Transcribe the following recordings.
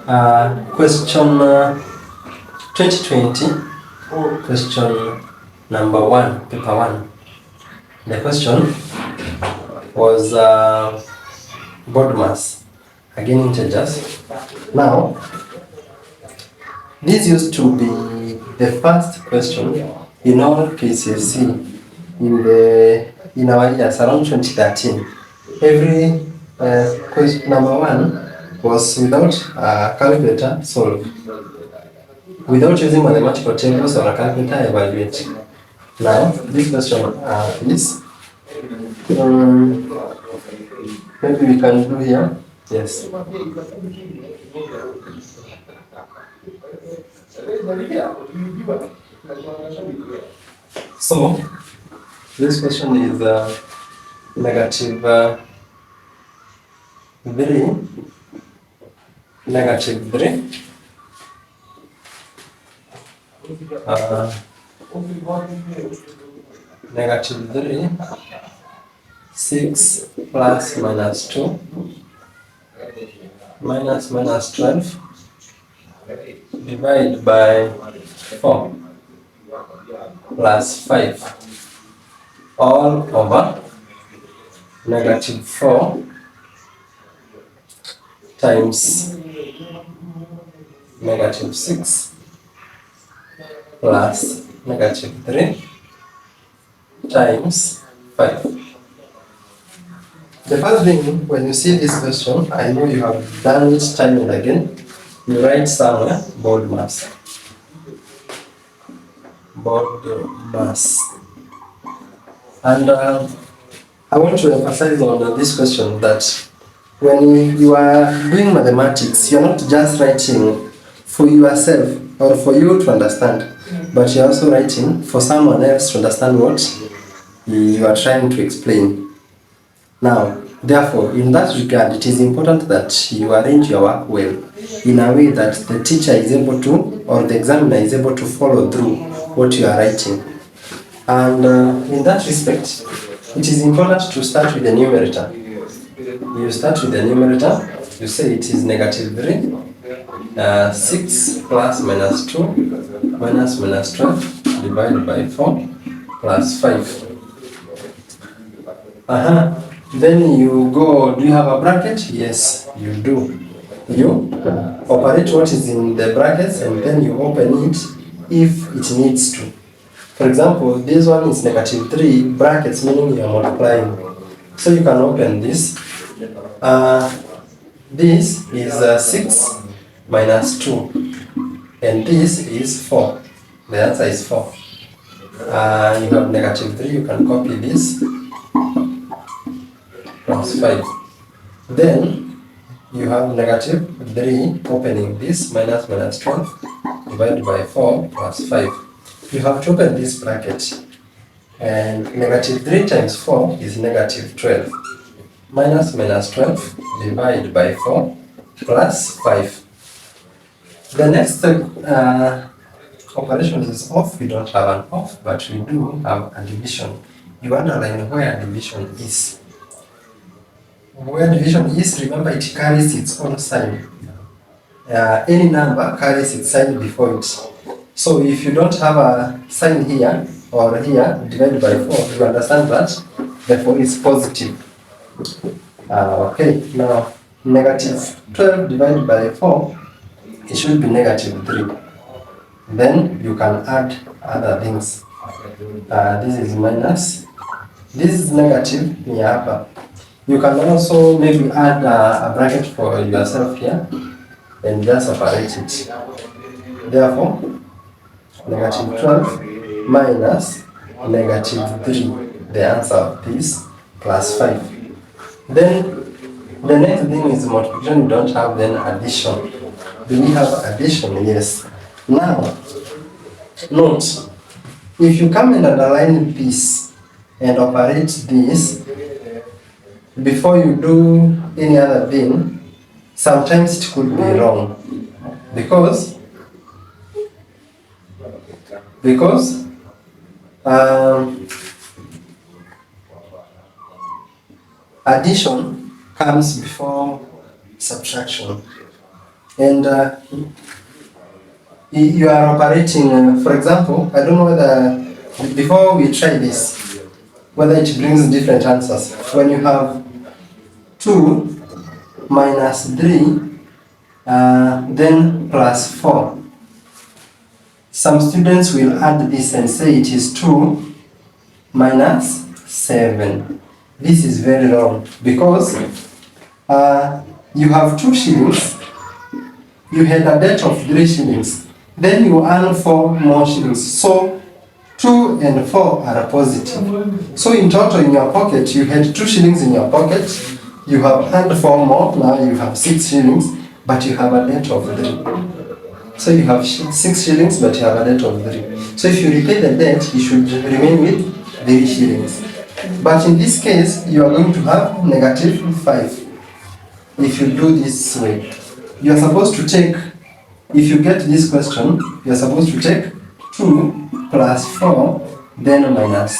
Question 2020, question number 1, paper 1. The question was board mass, again integers. Now, this used to be the first question in all KCSE in our years around 2013. Every question number 1 was without a calculator solved. Without using mathematical tables or a calculator, evaluate. Now, this question is, maybe we can do here. Yes. So, this question is negative 3, negative 3, negative 3, 6 plus minus 2, minus 12, divide by 4, plus 5, all over negative 4 times negative 6 plus negative 3 times 5. The first thing, when you see this question, I know you have done it time and again, you write somewhere board mass. Board mass. And I want to emphasize on this question that when you are doing mathematics, you're not just writing for yourself or for you to understand, but you're also writing for someone else to understand what you are trying to explain. Now, therefore, in that regard, it is important that you arrange your work well in a way that the teacher is able to, or the examiner is able to follow through what you are writing. And in that respect, it is important to start with the numerator. You start with the numerator, you say it is negative 3, 6 plus minus 2, minus 12, divided by 4, plus 5. Then you go, do you have a bracket? Yes, you do. You operate what is in the brackets and then you open it if it needs to. For example, this one is negative 3, brackets meaning you are multiplying. So you can open this. This is 6 minus 2. And this is 4. The answer is 4. You have negative 3, you can copy this. Plus 5. Then you have negative 3 opening this minus 12 divided by 4 plus 5. You have to open this bracket, and negative 3 times 4 is negative 12. Minus 12 divided by 4 plus 5. The next operation is off. We don't have an off, but we do have a division. You underline where division is. Where division is, remember it carries its own sign. Any number carries its sign before it. So if you don't have a sign here or here, divided by 4, you understand that the 4 is positive. Okay, now negative 12 divided by 4, it should be negative 3. Then you can add other things. This is minus, this is negative here. You can also maybe add a bracket for yourself here and just separate it. Therefore, negative 12 minus negative 3, the answer of this, plus 5. Then the next thing is multiplication. You don't have then addition. Do we have addition? Yes. Now, note, if you come and underline this and operate this, before you do any other thing, sometimes it could be wrong. Because addition comes before subtraction. and you are operating, for example, I don't know whether, before we try this, whether it brings different answers. When you have 2 minus 3, then plus 4. Some students will add this and say it is 2 minus 7. This is very wrong because you have 2 shillings, you had a debt of 3 shillings, then you earn 4 more shillings. So 2 and 4 are positive. So in total in your pocket, you had 2 shillings in your pocket, you have earned 4 more, now you have 6 shillings, but you have a debt of 3. So you have 6 shillings, but you have a debt of 3. So if you repay the debt, you should remain with 3 shillings. But in this case, you are going to have negative 5. If you do this way, you are supposed to take, if you get this question, you are supposed to take 2 plus 4, then minus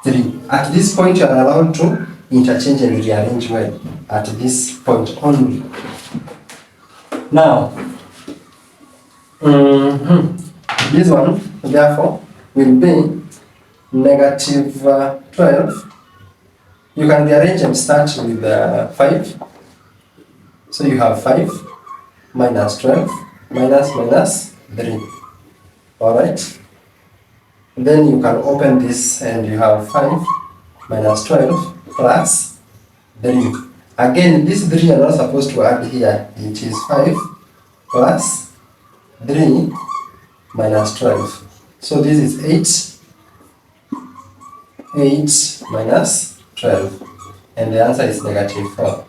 3. At this point, you are allowed to interchange and rearrange well at this point only. Now, this one, therefore, will be negative 12. You can rearrange and start with 5. So you have 5 minus 12 minus 3. Alright? Then you can open this and you have 5 minus 12 plus 3. Again, these 3 are not supposed to add here. It is 5 plus 3 minus 12. So this is 8 minus 12. And the answer is negative 4.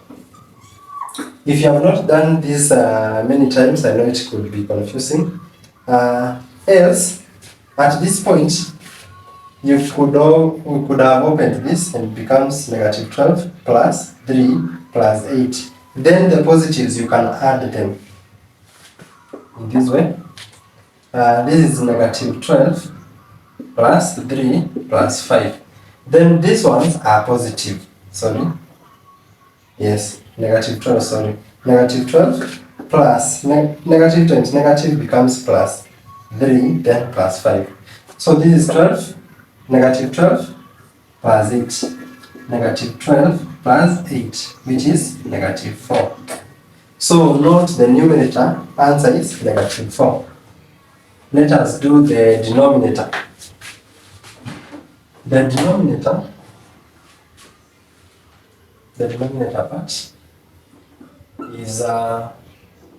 If you have not done this many times, I know it could be confusing. Else, at this point, you could have opened this and it becomes negative 12 plus 3 plus 8. Then the positives, you can add them in this way. This is negative 12 plus 3 plus 5. Then these ones are positive. Sorry. Yes, negative 12, sorry. Negative 12 plus negative times negative becomes plus 3, then plus 5. So this is 12, negative 12 plus 8. Negative 12 plus 8, which is negative 4. So note the numerator, answer is negative 4. Let us do the denominator. The denominator part is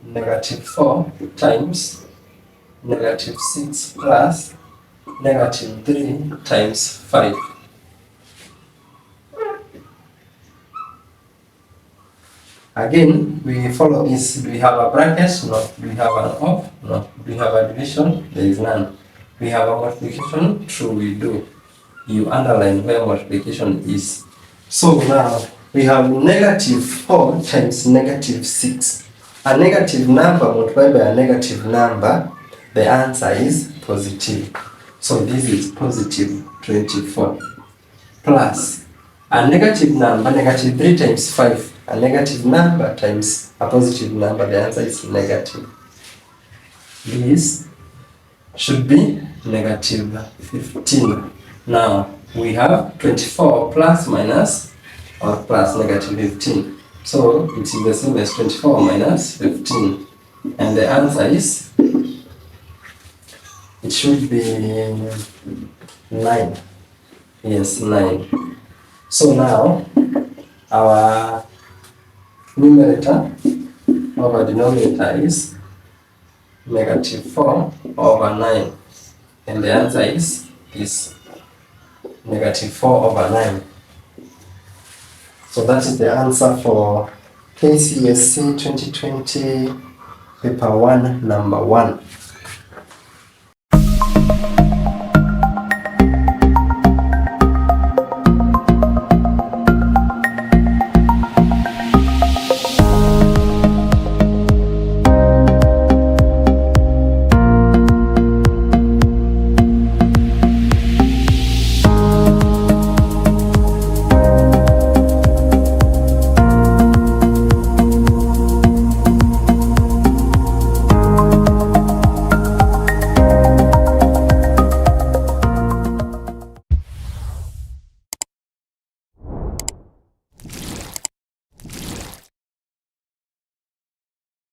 negative 4 times negative 6 plus negative 3 times 5. Again, we follow this. Do we have a bracket? No. Do we have an off? No. Do we have a division? There is none. We have a multiplication? True, we do. You underline where multiplication is. So now we have negative 4 times negative 6. A negative number multiplied by a negative number, the answer is positive. So this is positive 24. Plus a negative number, negative 3 times 5. A negative number times a positive number, the answer is negative. This should be negative 15. Now we have 24 plus minus or plus negative 15. So it is the same as 24 minus 15. And the answer is, it should be 9. Yes, 9. So now our numerator over denominator is negative 4 over 9. And the answer is this, negative 4 over 9. So that is the answer for KCSE 2020 paper 1 number 1.